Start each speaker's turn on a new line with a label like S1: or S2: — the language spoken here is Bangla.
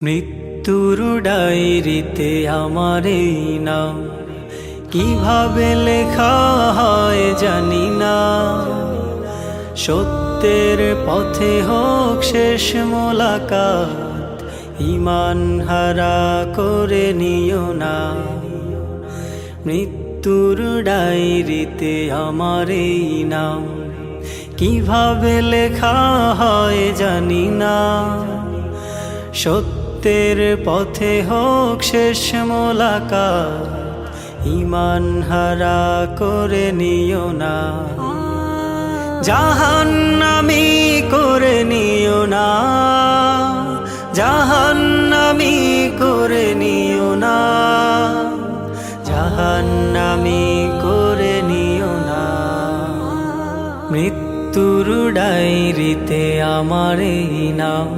S1: মৃত্যুর ডায়েরিতে আমার এই নাম কিভাবে লেখা হয় জানি না। সত্যের পথে হোক শেষ মোলাকাত, ঈমান হারা করে নিও না। মৃত্যুর ডায়েরিতে আমার এই নাম কিভাবে লেখা হয় জানি না। সত্যের পথে হোক শেষ মোলাকাত, ঈমান হারা করে নিও না। জাহান্নামী করে নিও না, জাহান্নামী করে নিও না, জাহান্নামী করে নিও না। মৃত্যুর ডায়েরিতে আমার এই নাম।